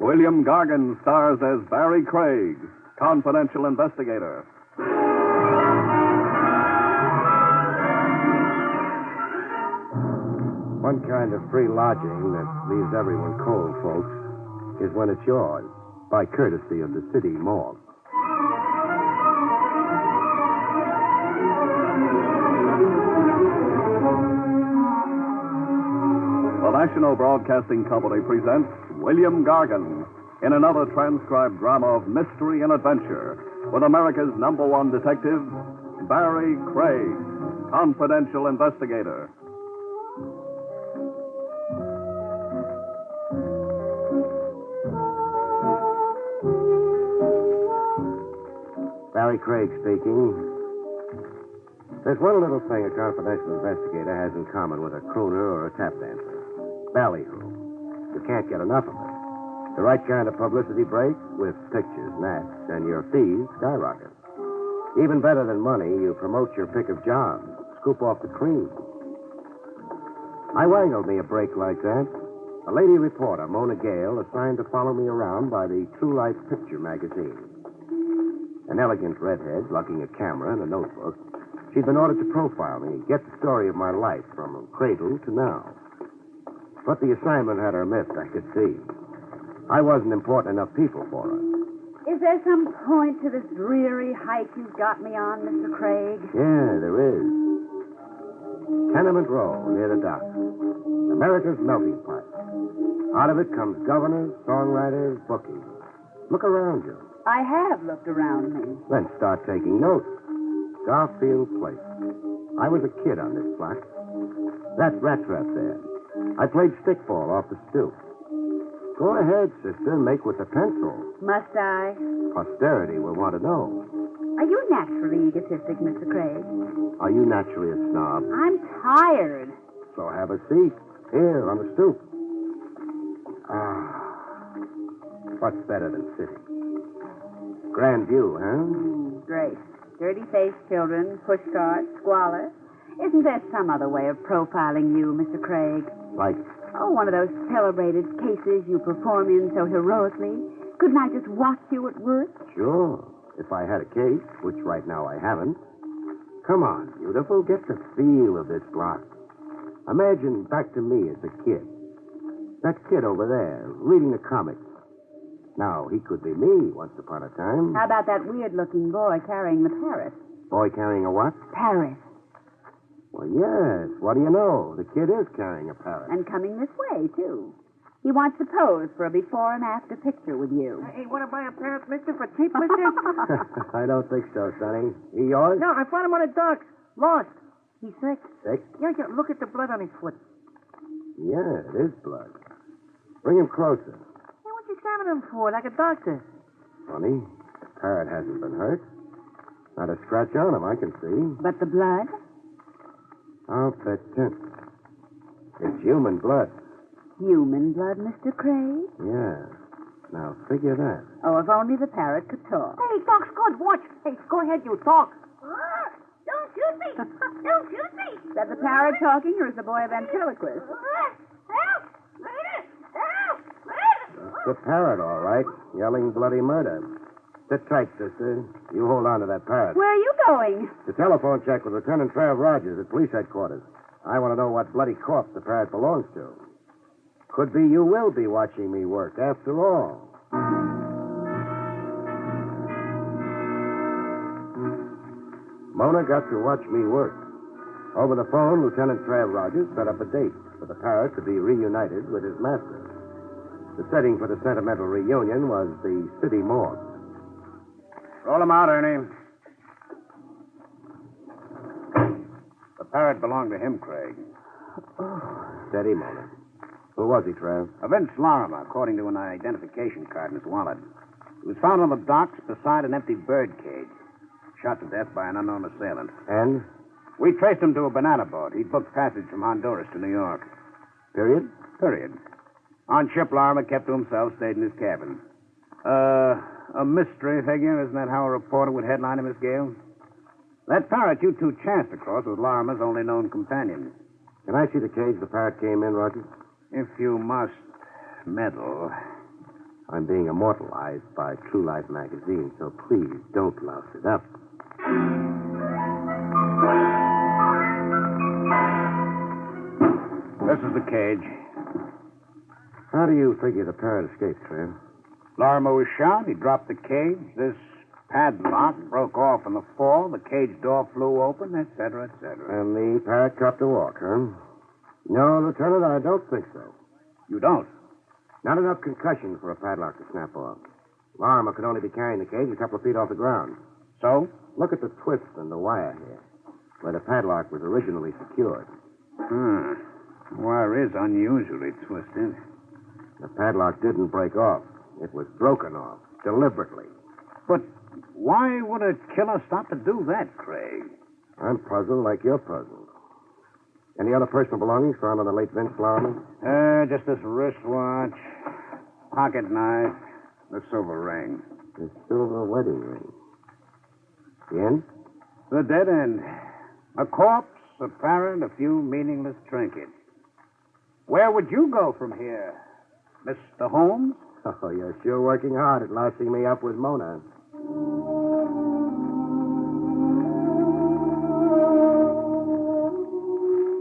William Gargan stars as Barrie Craig, confidential investigator. One kind of free lodging that leaves everyone cold, folks, is when it's yours, by courtesy of the city morgue. The National Broadcasting Company presents William Gargan in another transcribed drama of mystery and adventure with America's #1 detective, Barrie Craig, confidential investigator. Barrie Craig speaking. There's one little thing a confidential investigator has in common with a crooner or a tap dancer. Ballyhoo. You can't get enough of it. The right kind of publicity break with pictures and ads, and your fees skyrocket. Even better than money, you promote your pick of jobs, scoop off the cream. I wangled me a break like that. A lady reporter, Mona Gale, assigned to follow me around by the True Life Picture magazine. An elegant redhead, lugging a camera and a notebook. She'd been ordered to profile me, get the story of my life from cradle to now. But the assignment had her missed, I could see. I wasn't important enough people for her. Is there some point to this dreary hike you've got me on, Mr. Craig? Yeah, there is. Tenement Row, near the docks. America's melting pot. Out of it comes governors, songwriters, bookies. Look around you. I have looked around me. Then start taking notes. Garfield Place. I was a kid on this block. That rat trap there. I played stickball off the stoop. Go ahead, sister, make with the pencil. Must I? Posterity will want to know. Are you naturally egotistic, Mr. Craig? Are you naturally a snob? I'm tired. So have a seat. Here, on the stoop. Ah. What's better than sitting? Grand view, huh? Great. Dirty-faced children, pushcarts, squalor. Isn't there some other way of profiling you, Mr. Craig? Like? Oh, one of those celebrated cases you perform in so heroically. Couldn't I just watch you at work? Sure. If I had a case, which right now I haven't. Come on, beautiful. Get the feel of this block. Imagine back to me as a kid. That kid over there, reading the comics. Now, he could be me once upon a time. How about that weird-looking boy carrying the parrot? Boy carrying a what? Parrot. Well, yes. What do you know? The kid is carrying a parrot. And coming this way, too. He wants to pose for a before and after picture with you. Hey, want to buy a parrot, mister, for cheap, mister? I don't think so, Sonny. He yours? No, I found him on the docks. Lost. He's sick. Sick? Yeah, look at the blood on his foot. Yeah, it is blood. Bring him closer. Hey, what's you examining him for, like a doctor? Funny. The parrot hasn't been hurt. Not a scratch on him, I can see. But the blood? I'll bet you. It's human blood. Human blood, Mr. Craig? Yeah. Now, figure that. Oh, if only the parrot could talk. Hey, talk's good. Watch. Hey, go ahead, you talk. Don't shoot me! Don't shoot me! Is that the parrot talking, or is the boy a ventriloquist? Help! Murder! Help! Murder! It's the parrot, all right. Yelling bloody murder. Sit tight, sister. You hold on to that parrot. Where are you going? The telephone check with Lieutenant Trav Rogers at police headquarters. I want to know what bloody corpse the parrot belongs to. Could be you will be watching me work, after all. Mona got to watch me work. Over the phone, Lieutenant Trav Rogers set up a date for the parrot to be reunited with his master. The setting for the sentimental reunion was the city morgue. Roll him out, Ernie. The parrot belonged to him, Craig. Steady, Mona. Who was he, Trav? Vince Lorimer, according to an identification card in his wallet. He was found on the docks beside an empty bird cage. Shot to death by an unknown assailant. And? We traced him to a banana boat. He'd booked passage from Honduras to New York. Period? Period. On ship, Lorimer kept to himself, stayed in his cabin. A mystery figure, isn't that how a reporter would headline him, Miss Gale? That parrot you two chanced across was Lorimer's only known companion. Can I see the cage the parrot came in, Rogers? If you must meddle. I'm being immortalized by True Life magazine, so please don't louse it up. This is the cage. How do you figure the parrot escaped, Trev? Lorimer was shot. He dropped the cage. This padlock broke off in the fall. The cage door flew open, etc., etc. And the parrot dropped to walk, huh? No, Lieutenant, I don't think so. You don't? Not enough concussion for a padlock to snap off. Lorimer could only be carrying the cage a couple of feet off the ground. So? Look at the twist in the wire here, where the padlock was originally secured. Wire is unusually twisted. The padlock didn't break off. It was broken off, deliberately. But why would a killer stop to do that, Craig? I'm puzzled like you're puzzled. Any other personal belongings found on the late Vince Lorimer? Just this wristwatch, pocket knife, the silver ring. The silver wedding ring. The end? The dead end. A corpse, a parrot, a few meaningless trinkets. Where would you go from here, Mr. Holmes? Oh, you're sure working hard at lousing me up with Mona.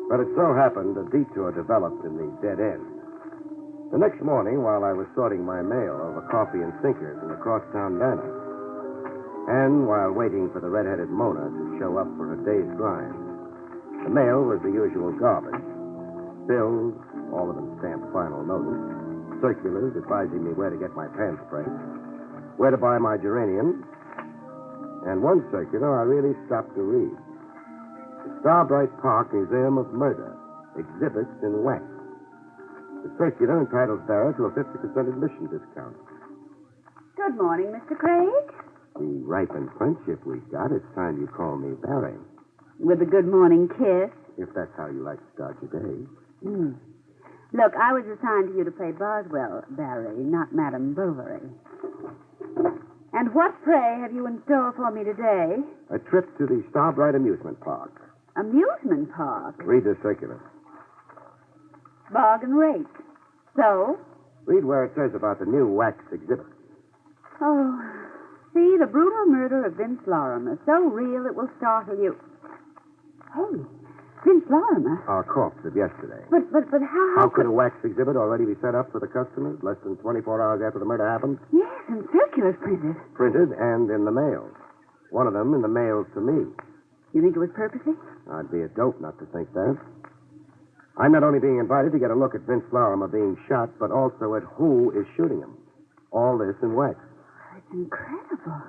But it so happened a detour developed in the dead end. The next morning, while I was sorting my mail over coffee and sinkers in the crosstown diner, and while waiting for the red-headed Mona to show up for her day's grind, the mail was the usual garbage. Bills, all of them stamped final notice, circulars advising me where to get my pan spray, where to buy my geraniums, and one circular I really stopped to read. The Starbright Park Museum of Murder, exhibits in wax. The circular entitles bearer to a 50% admission discount. Good morning, Mr. Craig. The ripened friendship we've got, it's time you call me Barrie. With a good morning kiss. If that's how you like to start your day. Look, I was assigned to you to play Boswell, Barrie, not Madame Bovary. And what, pray, have you in store for me today? A trip to the Starbright Amusement Park. Amusement park? Read the circular. Bargain rate. So? Read where it says about the new wax exhibit. Oh, see, the brutal murder of Vince Lorimer. So real it will startle you. Hey, Vince Lorimer? Our corpse of yesterday. But how... How could a wax exhibit already be set up for the customers less than 24 hours after the murder happened? Yes, and circulars printed. Printed and in the mail. One of them in the mail to me. You think it was purposely? I'd be a dope not to think that. I'm not only being invited to get a look at Vince Lorimer being shot, but also at who is shooting him. All this in wax. It's incredible.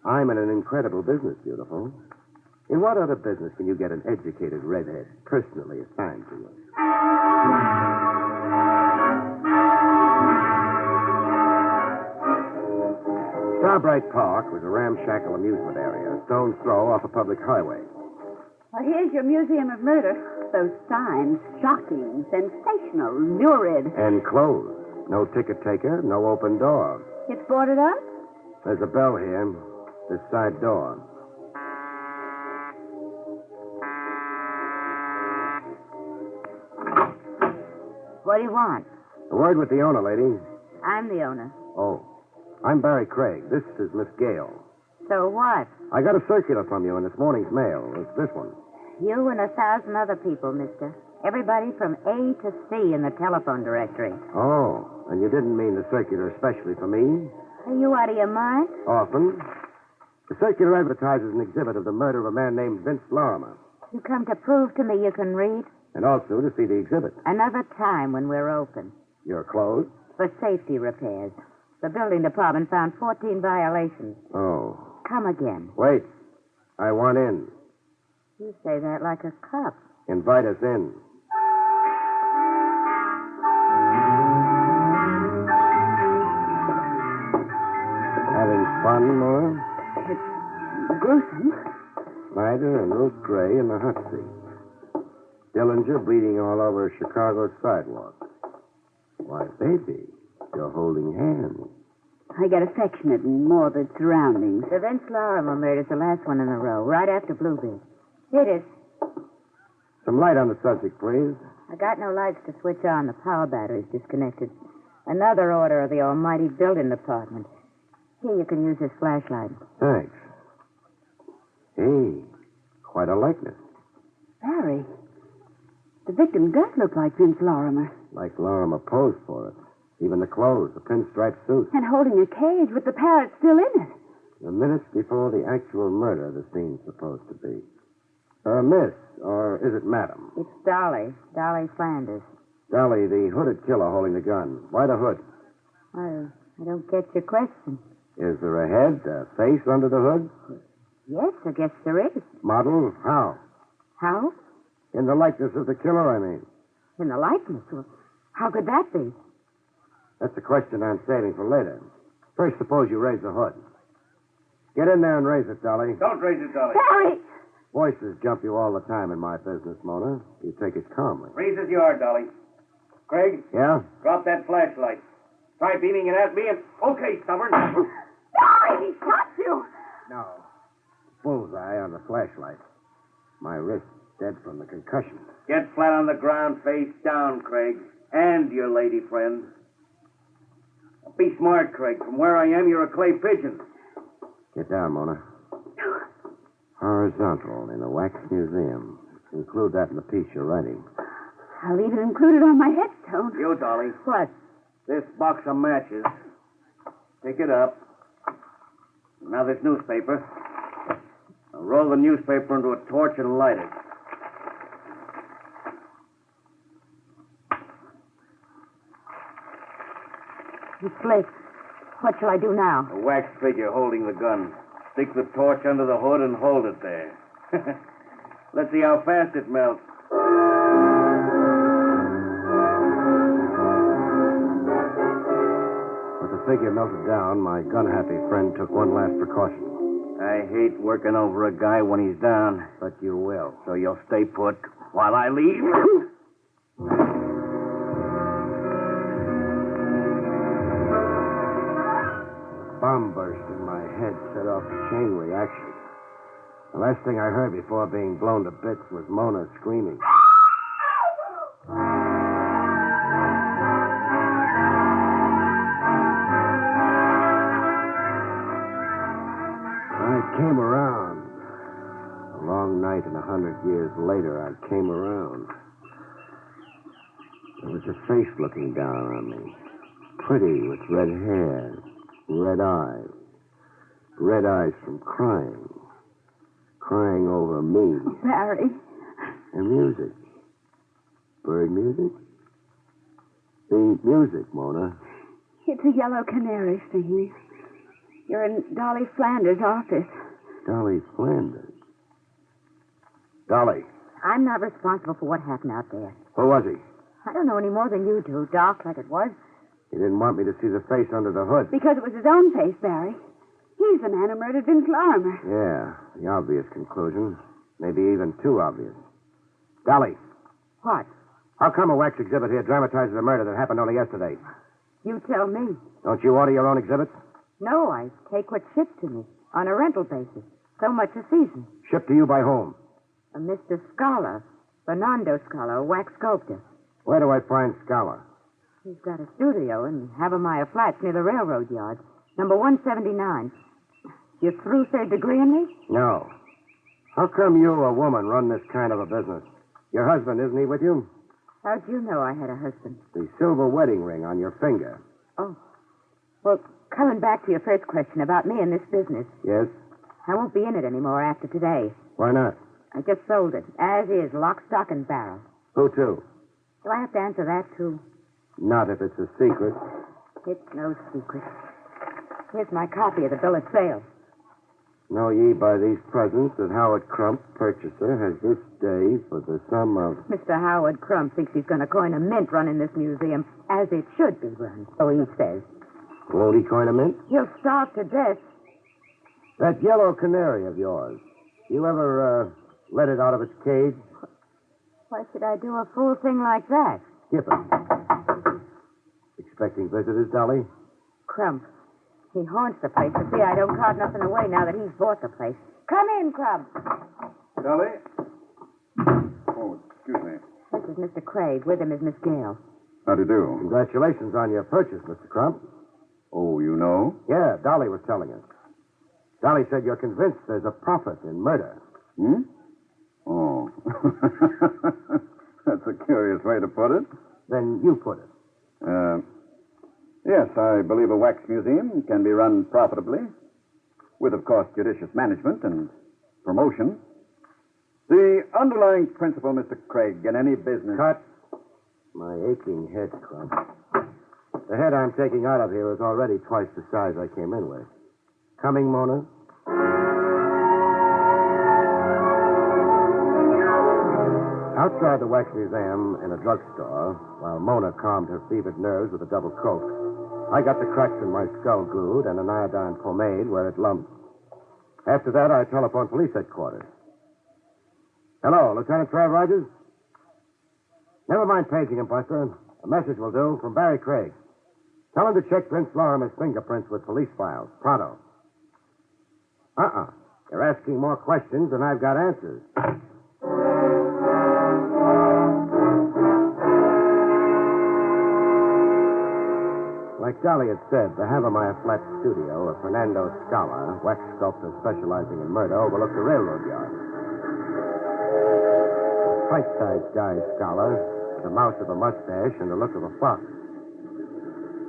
I'm in an incredible business, beautiful. In what other business can you get an educated redhead personally assigned to you? Starbright Park was a ramshackle amusement area, a stone's throw off a public highway. Well, here's your Museum of Murder. Those signs, shocking, sensational, lurid. And closed. No ticket taker, no open door. It's boarded up? There's a bell here. This side door. What do you want? A word with the owner, lady. I'm the owner. Oh. I'm Barrie Craig. This is Miss Gale. So what? I got a circular from you in this morning's mail. It's this one. You and 1,000 other people, mister. Everybody from A to C in the telephone directory. Oh, and you didn't mean the circular especially for me? Are you out of your mind? Often. The circular advertises an exhibit of the murder of a man named Vince Lorimer. You come to prove to me you can read? And also to see the exhibit. Another time when we're open. You're closed? For safety repairs. The building department found 14 violations. Oh. Come again. Wait. I want in. You say that like a cop. Invite us in. Having fun, Laura? It's gruesome. Snyder and Ruth Gray in the hot seat. Dillinger bleeding all over Chicago's sidewalk. Why, baby, you're holding hands. I get affectionate in morbid surroundings. The Vince Lorimer murder's the last one in a row, right after Bluebeard. Here it is. Some light on the subject, please. I got no lights to switch on. The power battery's disconnected. Another order of the almighty building department. Here, you can use this flashlight. Thanks. Hey, quite a likeness. Barry, the victim does look like Vince Lorimer. Like Lorimer posed for it. Even the clothes, the pinstripe suit. And holding a cage with the parrot still in it. The minutes before the actual murder the scene's supposed to be. Miss, or is it madam? It's Dolly. Dolly Flanders. Dolly, the hooded killer holding the gun. Why the hood? I don't get your question. Is there a head, a face under the hood? Yes, I guess there is. Model? How? How? In the likeness of the killer, I mean. In the likeness? Well, how could that be? That's a question I'm saving for later. First, suppose you raise the hood. Get in there and raise it, Dolly. Don't raise it, Dolly. Barry! Voices jump you all the time in my business, Mona. You take it calmly. Raise as you are, Dolly. Gregg, Yeah? drop that flashlight. Try beaming it at me and... Okay, stubborn. Dolly, he shot you! No. Bullseye on the flashlight. My wrist dead from the concussion. Get flat on the ground, face down, Craig. And your lady friend. Be smart, Craig. From where I am, you're a clay pigeon. Get down, Mona. Horizontal in a wax museum. Include that in the piece you're writing. I'll even include it on my headstone. You, Dolly. What? This box of matches. Pick it up. Now this newspaper. Now roll the newspaper into a torch and light it. It's lit. What shall I do now? A wax figure holding the gun. Stick the torch under the hood and hold it there. Let's see how fast it melts. With the figure melted down, my gun-happy friend took one last precaution. I hate working over a guy when he's down. But you will. So you'll stay put while I leave? Bomb burst in my head set off a chain reaction. The last thing I heard before being blown to bits was Mona screaming. I came around. A long night and 100 years later, I came around. There was a face looking down on me. Pretty, with red hair. Red eyes. Red eyes from crying. Crying over me. Barry. And music. Bird music? The music, Mona. It's a yellow canary singing. You're in Dolly Flanders' office. Dolly Flanders. Dolly. I'm not responsible for what happened out there. Who was he? I don't know any more than you do, dark like it was. He didn't want me to see the face under the hood. Because it was his own face, Barry. He's the man who murdered Vince Lorimer. Yeah, the obvious conclusion. Maybe even too obvious. Dolly, What? how come a wax exhibit here dramatizes a murder that happened only yesterday? You tell me. Don't you order your own exhibits? No, I take what's shipped to me on a rental basis. So much a season. Shipped to you by whom? A Mr. Scala, Fernando Scala, a wax sculptor. Where do I find Scala? He's got a studio in Havemeyer Flats near the railroad yard. Number 179. You through third degree in me? No. How come you, a woman, run this kind of a business? Your husband, isn't he with you? How'd you know I had a husband? The silver wedding ring on your finger. Oh. Well, coming back to your first question about me and this business. Yes? I won't be in it anymore after today. Why not? I just sold it, as is, lock, stock, and barrel. Who to? Do I have to answer that, too? Not if it's a secret. It's no secret. Here's my copy of the bill of sale. Know ye by these presents that Howard Crump, purchaser, has this day for the sum of... Mr. Howard Crump thinks he's going to coin a mint running this museum, as it should be run, so he says. Won't he coin a mint? He'll starve to death. That yellow canary of yours, you ever, let it out of its cage? Why should I do a fool thing like that? Skip it. Expecting visitors, Dolly? Crump. He haunts the place to see I don't cart nothing away now that he's bought the place. Come in, Crump. Dolly? Oh, excuse me. This is Mr. Craig. With him is Miss Gale. How do you do? Congratulations on your purchase, Mr. Crump. Oh, you know? Yeah, Dolly was telling us. Dolly said you're convinced there's a profit in murder. Hmm? Oh. That's a curious way to put it. Then you put it. Yes, I believe a wax museum can be run profitably, with, of course, judicious management and promotion. The underlying principle, Mr. Craig, in any business... Cut. My aching head, Crump. The head I'm taking out of here is already twice the size I came in with. Coming, Mona? Outside the wax museum in a drugstore, while Mona calmed her fevered nerves with a double coke, I got the cracks in my skull glued and an iodine pomade where it lumped. After that, I telephoned police headquarters. Hello, Lieutenant Trav Rogers? Never mind paging him, Buster. A message will do from Barrie Craig. Tell him to check Vince Lorimer's fingerprints with police files. Pronto. You're asking more questions than I've got answers. Like Dolly had said, the Havermeyer Flat studio of Fernando Scala, wax sculptor specializing in murder, overlooked the railroad yard. A fight-sized guy, Scala, with the mouth of a mustache and the look of a fox.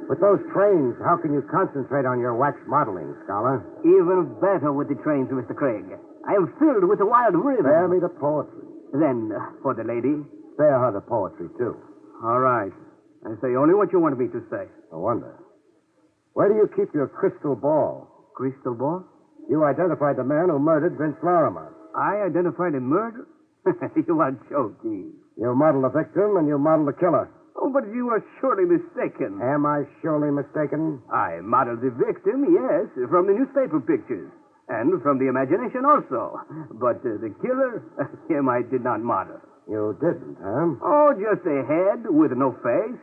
With those trains, how can you concentrate on your wax modeling, Scala? Even better with the trains, Mr. Craig. I am filled with a wild rhythm. Spare me the poetry. Then, for the lady? Spare her the poetry, too. All right. I say only what you want me to say. No wonder. Where do you keep your crystal ball? Crystal ball? You identified the man who murdered Vince Lorimer. I identified a murder? You are joking. You modeled the victim and you modeled the killer. Oh, but you are surely mistaken. Am I surely mistaken? I modeled the victim, yes, from the newspaper pictures. And from the imagination also. But the killer, him I did not model. You didn't, huh? Oh, just a head with no face.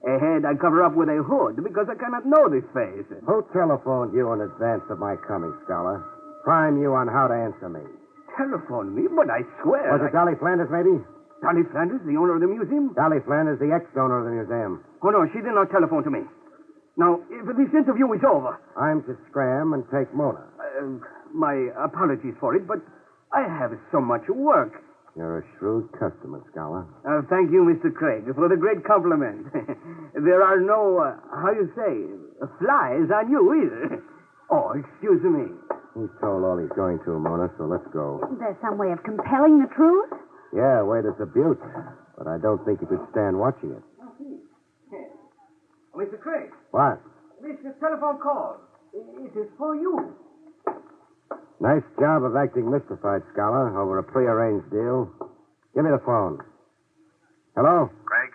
A head I cover up with a hood because I cannot know this face. Who telephoned you in advance of my coming, Scholar? Prime you on how to answer me. Telephone me? But I swear... Was it Dolly Flanders, maybe? Dolly Flanders, the owner of the museum? Dolly Flanders, the ex-owner of the museum. Oh, no, she did not telephone to me. Now, if this interview is over... I'm to scram and take Mona. My apologies for it, but I have so much work. You're a shrewd customer, Scholar. Thank you, Mr. Craig, for the great compliment. There are no, how you say, flies on you either. Oh, excuse me. He's told all he's going to, Mona, so let's go. Isn't there some way of compelling the truth? Yeah, a way that's a beaut. But I don't think you could stand watching it. Mr. Craig. What? This telephone call. It is for you. Nice job of acting mystified, Scholar, over a prearranged deal. Give me the phone. Hello? Craig?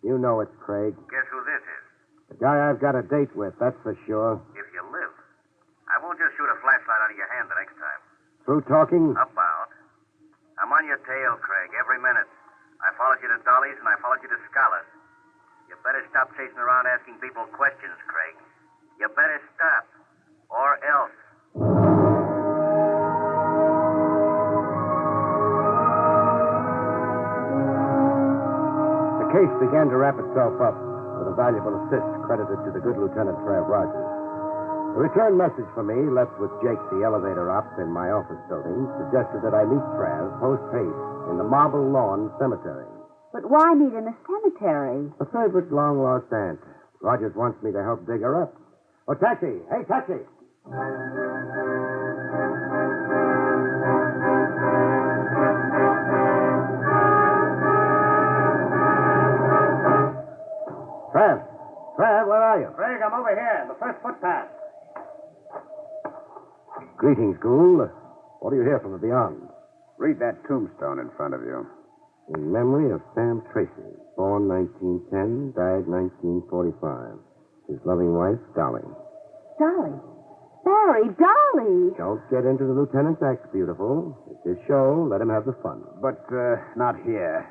You know it's Craig. Guess who this is? The guy I've got a date with, that's for sure. If you live. I won't just shoot a flashlight out of your hand the next time. Through talking? About. I'm on your tail, Craig, every minute. I followed you to Dolly's and I followed you to Scholars. You better stop chasing around asking people questions, Craig. You better stop. Or else. The case began to wrap itself up with a valuable assist credited to the good Lieutenant Trav Rogers. A return message for me, left with Jake, the elevator op in my office building, suggested that I meet Trav post-haste in the Marble Lawn Cemetery. But why meet in a cemetery? A favorite long-lost aunt. Rogers wants me to help dig her up. Oh, taxi! Hey, taxi! Trav, where are you? Craig, I'm over here, the first footpath. Greetings, Gould. What do you hear from the beyond? Read that tombstone in front of you. In memory of Sam Tracy, born 1910, died 1945. His loving wife, Dolly. Dolly. Barrie, Dolly. Don't get into the lieutenant's act, beautiful. It's his show. Let him have the fun. But not here.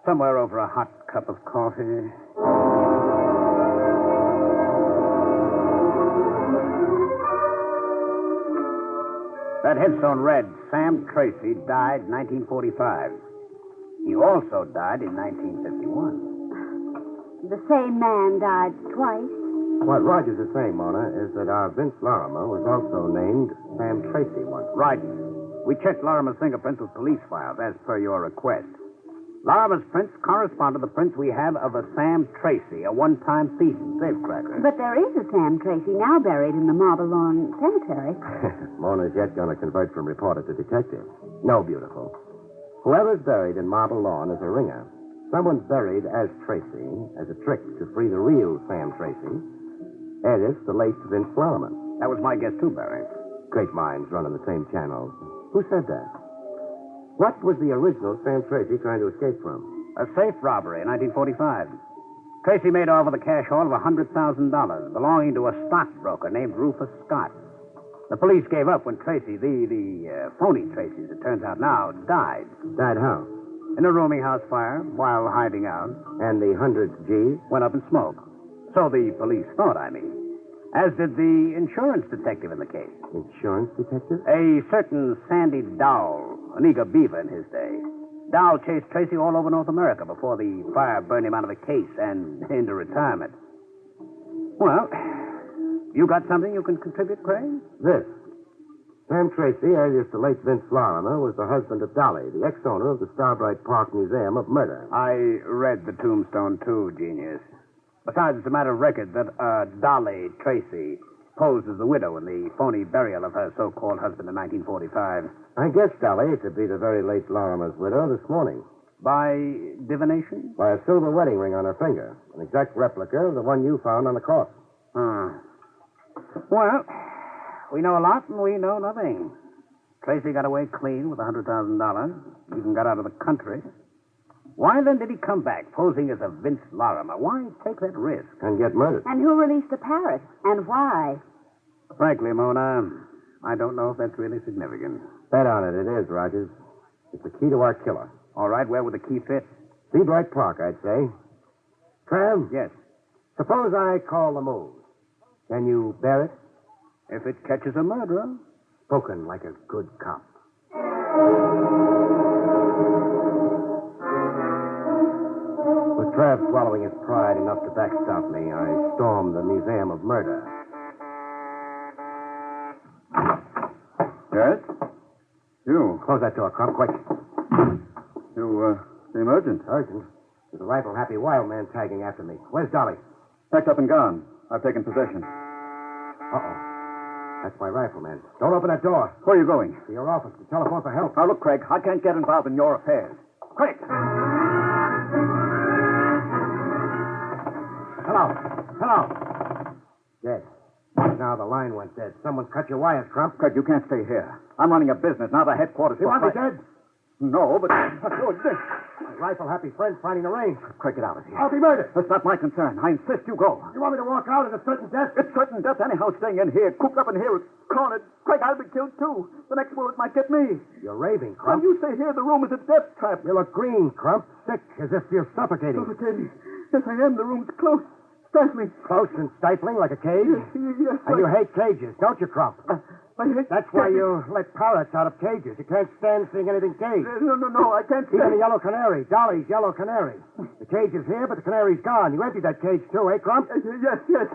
Somewhere over a hot cup of coffee. That headstone read, Sam Tracy died 1945. He also died in 1951. the same man died twice? What Rogers is saying, Mona, is that our Vince Lorimer was also named Sam Tracy once. Right. We checked Lorimer's fingerprints with police files, as per your request. Lorimer's prints correspond to the prints we have of a Sam Tracy, a one-time thief and safecracker. But there is a Sam Tracy now buried in the Marble Lawn Cemetery. Mona's yet going to convert from reporter to detective. No, beautiful. Whoever's buried in Marble Lawn is a ringer. Someone's buried as Tracy, as a trick to free the real Sam Tracy. Alias, the late Vince Lorimer. That was my guess, too, Barry. Great minds run on the same channels. Who said that? What was the original Sam Tracy trying to escape from? A safe robbery in 1945. Tracy made off with a cash haul of $100,000 belonging to a stockbroker named Rufus Scott. The police gave up when Tracy, the phony Tracy, as it turns out now, died. Died how? In a rooming house fire while hiding out. And the 100 G's? Went up in smoke. So the police thought, I mean. As did the insurance detective in the case. Insurance detective? A certain Sandy Dowell, an eager beaver in his day. Dowell chased Tracy all over North America before the fire burned him out of the case and into retirement. Well, you got something you can contribute, Craig? This. Sam Tracy, alias the late Vince Lorimer, was the husband of Dolly, the ex-owner of the Starbright Park Museum of Murder. I read the tombstone, too, genius. Besides, it's a matter of record that Dolly Tracy posed as the widow in the phony burial of her so-called husband in 1945. I guess Dolly to be the very late Lorimer's widow this morning. By divination? By a silver wedding ring on her finger. An exact replica of the one you found on the corpse. Well, we know a lot and we know nothing. Tracy got away clean with $100,000. Even got out of the country. Why then did he come back posing as a Vince Lorimer? Why take that risk? And get murdered. And who released the parrot? And why? Frankly, Mona, I don't know if that's really significant. Bet on it. It is, Rogers. It's the key to our killer. All right, where would the key fit? Seabright Park, I'd say. Trav? Yes. Suppose I call the move. Can you bear it? If it catches a murderer. Spoken like a good cop. With Trav swallowing his pride enough to backstop me, I stormed the Museum of Murder. Yes? You. Close that door, Crump, quick. You, seem urgent. Urgent? There's a rifle-happy wild man tagging after me. Where's Dolly? Packed up and gone. I've taken possession. Uh-oh. That's my rifleman. Don't open that door. Where are you going? To your office to telephone for help. Now, look, Craig, I can't get involved in your affairs. Craig! Hello. Dead. Now the line went dead. Someone's cut your wires, Crump. Craig, you can't stay here. I'm running a business, now the headquarters. You want me dead? No, but... My rifle-happy friend finding the range. Craig, get out of here. I'll be murdered. That's not my concern. I insist you go. You want me to walk out at a certain death? It's certain death anyhow staying in here, cooped up in here, cornered. Craig, I'll be killed too. The next bullet might get me. You're raving, When Crump. you stay here, the room is a death trap. You look green, Crump. Sick, as if you're suffocating. Suffocating. Yes, I am. The room's close. Stifling. Close and stifling like a cage? Yes, And you hate cages, don't you, Crump? I hate... That's why you let parrots out of cages. You can't stand seeing anything caged. No, I can't Even stay. the yellow canary, Dolly's yellow canary. The cage is here, but the canary's gone. You emptied that cage, too, eh, Crump? Yes.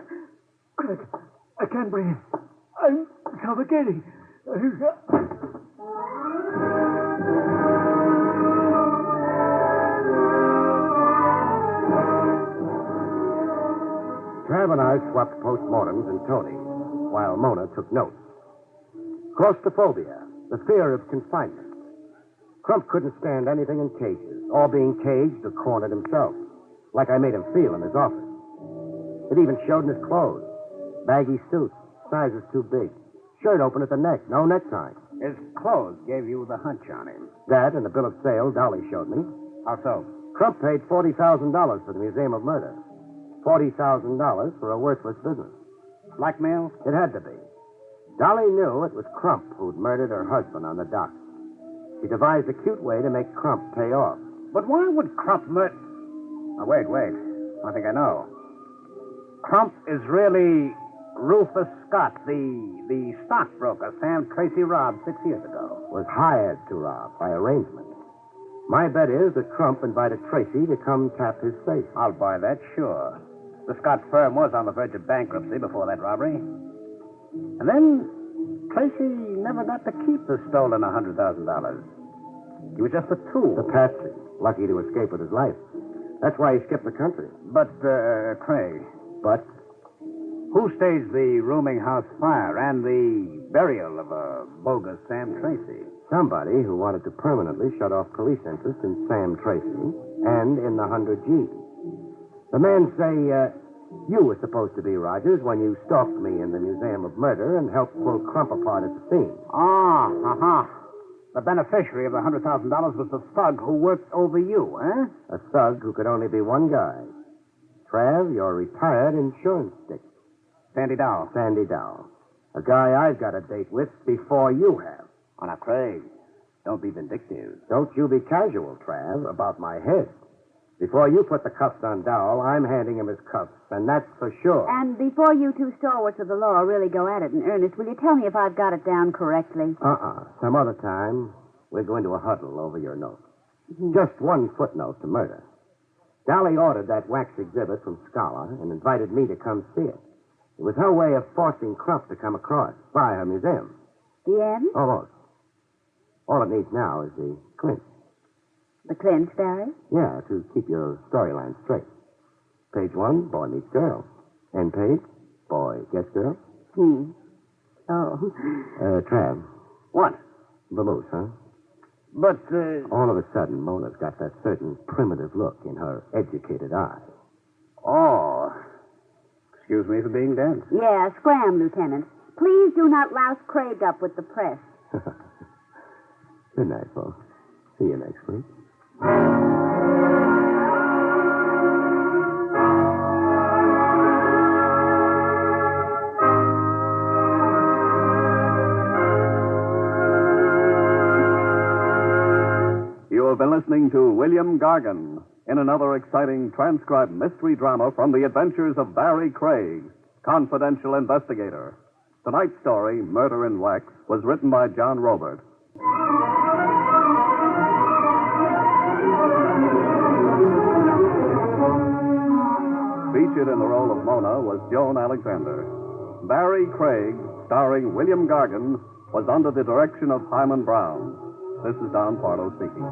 Craig, I can't breathe. I'm suffocating. Trav and I swapped postmortems and Tony, while Mona took notes. Claustrophobia, the fear of confinement. Crump couldn't stand anything in cages, or being caged or cornered himself, like I made him feel in his office. It even showed in his clothes. Baggy suits, sizes too big. Shirt open at the neck, no necktie. His clothes gave you the hunch on him. That and the bill of sale Dolly showed me. How so? Crump paid $40,000 for the Museum of Murder. $40,000 for a worthless business. Blackmail? It had to be. Dolly knew it was Crump who'd murdered her husband on the dock. She devised a cute way to make Crump pay off. But why would Crump murder... Oh, wait. I think I know. Crump is really Rufus Scott, the stockbroker Sam Tracy robbed 6 years ago. Was hired to rob by arrangement. My bet is that Crump invited Tracy to come tap his safe. I'll buy that, sure. The Scott firm was on the verge of bankruptcy before that robbery. And then Tracy never got to keep the stolen $100,000. He was just a tool. The patsy, lucky to escape with his life. That's why he skipped the country. But, Craig, But who staged the rooming house fire and the burial of a bogus Sam Tracy? somebody who wanted to permanently shut off police interest in Sam Tracy and in the 100G. The men say you were supposed to be Rogers when you stalked me in the Museum of Murder and helped pull Crump apart at the scene. The beneficiary of the $100,000 was the thug who worked over you, eh? A thug who could only be one guy. Trav, your retired insurance stick. Sandy Dow. Sandy Dow. A guy I've got a date with before you have. Oh, now, Craig, don't be vindictive. Don't you be casual, Trav, about my head. Before you put the cuffs on Dow, I'm handing him his cuffs, and that's for sure. And before you two stalwarts of the law really go at it in earnest, will you tell me if I've got it down correctly? Some other time, we're going to a huddle over your note. Just one footnote to murder. Dolly ordered that wax exhibit from Scholar and invited me to come see it. It was her way of forcing Crump to come across by her museum. The end? Almost. All it needs now is the clinch. The clinch, Barry? Yeah, to keep your storyline straight. Page 1, boy meets girl. End page, boy gets girl. Oh. Trav. What? Vamoose, huh? But, All of a sudden, Mona's got that certain primitive look in her educated eye. Oh. Excuse me for being dense. Yeah, scram, Lieutenant. Please do not louse Craig up with the press. Good night, folks. See you next week. You have been listening to William Gargan in another exciting transcribed mystery drama from the adventures of Barrie Craig, confidential investigator. Tonight's story, Murder in Wax, was written by John Robert. Featured in the role of Mona was Joan Alexander. Barrie Craig, starring William Gargan, was under the direction of Hyman Brown. This is Don Pardo speaking.